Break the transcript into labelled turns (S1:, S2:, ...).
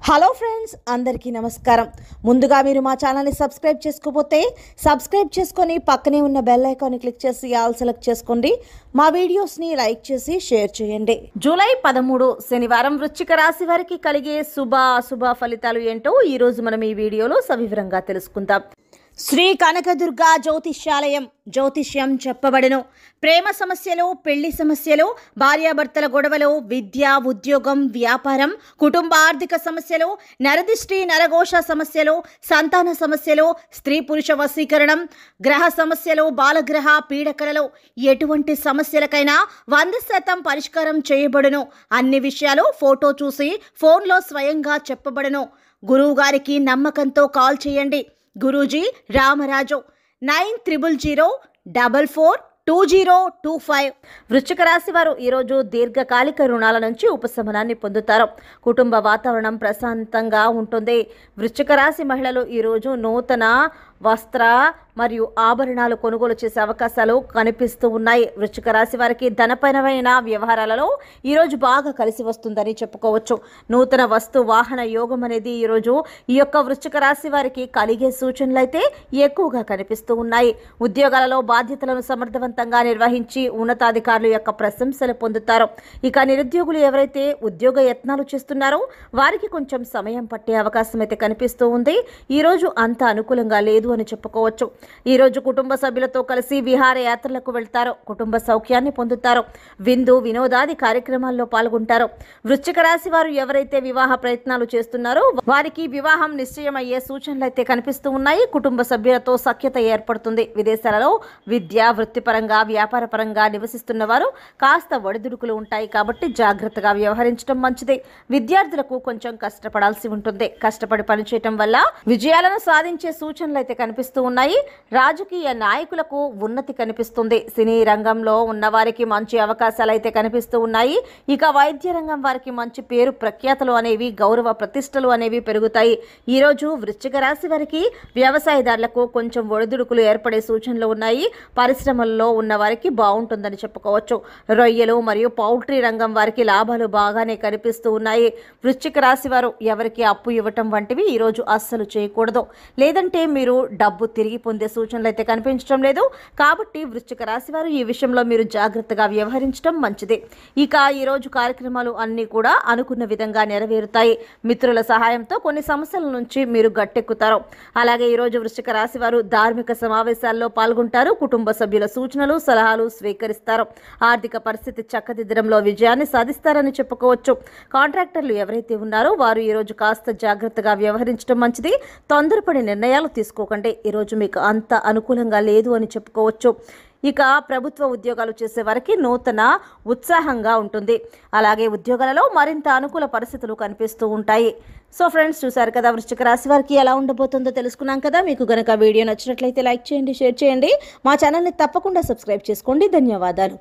S1: Hello friends, అందరికీ నమస్కారం. ముందుగా మీరు మా ఛానల్ని సబ్స్క్రైబ్ చేసుకోకపోతే సబ్స్క్రైబ్ చేసుకొని పక్కనే ఉన్న బెల్ ఐకాన్ని క్లిక్ చేసి ఆల్ సెలెక్ట్ చేసుకోండి. మా వీడియోస్ని లైక్ చేసి షేర్ చేయండి. జూలై 13 శనివారం వృశ్చిక రాశి వారికి కలిగే అశుభ ఫలితాలు ఏంటో ఈరోజు మనం ఈ వీడియోలో సవివరంగా తెలుసుకుందాం. శ్రీ కనకదుర్గ జ్యోతిష్యాలయం జ్యోతిష్యం చెప్పబడను. ప్రేమ సమస్యలు, పెళ్లి సమస్యలు, భార్యాభర్తల గొడవలు, విద్య, ఉద్యోగం, వ్యాపారం, కుటుంబ ఆర్థిక సమస్యలు, నరదిష్టి, నరఘోష సమస్యలు, సంతాన సమస్యలు, స్త్రీ పురుష వశీకరణం, గ్రహ సమస్యలు, బాలగ్రహ పీడకలలో ఎటువంటి సమస్యలకైనా 100% పరిష్కారం చేయబడును. అన్ని విషయాలు ఫోటో చూసి ఫోన్లో స్వయంగా చెప్పబడును. గురువు గారికి నమ్మకంతో కాల్ చేయండి. గురూజీ రామరాజు 9000442025. వృశ్చిక రాశి వారు ఈరోజు దీర్ఘకాలిక రుణాల నుంచి ఉపశమనాన్ని పొందుతారు. కుటుంబ వాతావరణం ప్రశాంతంగా ఉంటుంది. వృశ్చిక రాశి మహిళలు ఈరోజు నూతన వస్త్ర మరియు ఆభరణాలు కొనుగోలు చేసే అవకాశాలు కనిపిస్తూ ఉన్నాయి. వృశ్చిక రాశి వారికి ధనపరమైన వ్యవహారాలలో ఈరోజు బాగా కలిసి వస్తుందని చెప్పుకోవచ్చు. నూతన వస్తు వాహన యోగం అనేది ఈరోజు ఈ యొక్క వృశ్చిక రాశి వారికి కలిగే సూచనలు అయితే ఎక్కువగా కనిపిస్తూ ఉన్నాయి. ఉద్యోగాలలో బాధ్యతలను సమర్థవంతంగా నిర్వహించి ఉన్నతాధికారుల యొక్క ప్రశంసలు పొందుతారు. ఇక నిరుద్యోగులు ఎవరైతే ఉద్యోగ యత్నాలు చేస్తున్నారో వారికి కొంచెం సమయం పట్టే అవకాశం అయితే కనిపిస్తూ ఉంది. ఈరోజు అంత అనుకూలంగా లేదు అని చెప్పుకోవచ్చు. ఈ రోజు కుటుంబ సభ్యులతో కలిసి విహారయాత్రలకు వెళ్తారు. కుటుంబ సౌఖ్యాన్ని పొందుతారు. విందు వినోదాది కార్యక్రమాల్లో పాల్గొంటారు. వృశ్చిక రాశి వారు ఎవరైతే వివాహ ప్రయత్నాలు చేస్తున్నారో వారికి వివాహం నిశ్చయమయ్యే సూచనలు అయితే కనిపిస్తూ ఉన్నాయి. కుటుంబ సభ్యులతో సఖ్యత ఏర్పడుతుంది. విదేశాలలో విద్య, వృత్తిపరంగా, వ్యాపార పరంగా నివసిస్తున్న వారు కాస్త ఒడిదుడుకులు ఉంటాయి కాబట్టి జాగ్రత్తగా వ్యవహరించడం మంచిది. విద్యార్థులకు కొంచెం కష్టపడాల్సి ఉంటుంది. కష్టపడి పనిచేయటం వల్ల విజయాలను సాధించే సూచనలు అయితే కనిపిస్తూ ఉన్నాయి. రాజకీయ నాయకులకు ఉన్నతి కనిపిస్తుంది. సినీ రంగంలో ఉన్న వారికి మంచి అవకాశాలు అయితే కనిపిస్తూ ఉన్నాయి. ఇక వైద్య రంగం వారికి మంచి పేరు ప్రఖ్యాతలు అనేవి, గౌరవ ప్రతిష్టలు అనేవి పెరుగుతాయి. ఈరోజు వృశ్చిక రాశి వారికి వ్యవసాయదారులకు కొంచెం ఒడిదుడుకులు ఏర్పడే సూచనలు ఉన్నాయి. పరిశ్రమల్లో ఉన్న వారికి బాగుంటుందని చెప్పుకోవచ్చు. రొయ్యలు మరియు పౌల్ట్రీ రంగం వారికి లాభాలు బాగానే కనిపిస్తూ ఉన్నాయి. వృశ్చిక రాశి వారు ఎవరికి అప్పు ఇవ్వటం వంటివి ఈరోజు అస్సలు చేయకూడదు. లేదంటే మీరు డబ్బు తిరిగి పొందే సూచనలు అయితే కనిపించడం లేదు. కాబట్టి వృశ్చిక రాశి వారు ఈ విషయంలో మీరు జాగ్రత్తగా వ్యవహరించడం మంచిది. ఇక ఈరోజు కార్యక్రమాలు అన్నీ కూడా అనుకున్న విధంగా నెరవేరుతాయి. మిత్రుల సహాయంతో కొన్ని సమస్యల నుంచి మీరు గట్టెక్కుతారు. అలాగే ఈరోజు వృశ్చిక రాశి వారు ధార్మిక సమావేశాల్లో పాల్గొంటారు. కుటుంబ సభ్యుల సూచనలు, సలహాలు స్వీకరిస్తారు. ఆర్థిక పరిస్థితి చక్కదిద్దడంలో విజయాన్ని సాధిస్తారని చెప్పుకోవచ్చు. కాంట్రాక్టర్లు ఎవరైతే ఉన్నారో వారు ఈరోజు కాస్త జాగ్రత్తగా వ్యవహరించడం మంచిది. తొందరపడి నిర్ణయాలు తీసుకోకండి. ఈరోజు మీకు అంత అనుకూలంగా లేదు అని చెప్పుకోవచ్చు. ఇక ప్రభుత్వ ఉద్యోగాలు చేసే వారికి నూతన ఉత్సాహంగా ఉంటుంది. అలాగే ఉద్యోగాలలో మరింత అనుకూల పరిస్థితులు కనిపిస్తూ ఉంటాయి. సో ఫ్రెండ్స్, చూసారు కదా వృశ్చిక రాశి వారికి ఎలా ఉండబోతుందో తెలుసుకున్నాం కదా. మీకు గనక వీడియో నచ్చినట్లయితే లైక్ చేయండి, షేర్ చేయండి. మా ఛానల్ని తప్పకుండా సబ్స్క్రైబ్ చేసుకోండి. ధన్యవాదాలు.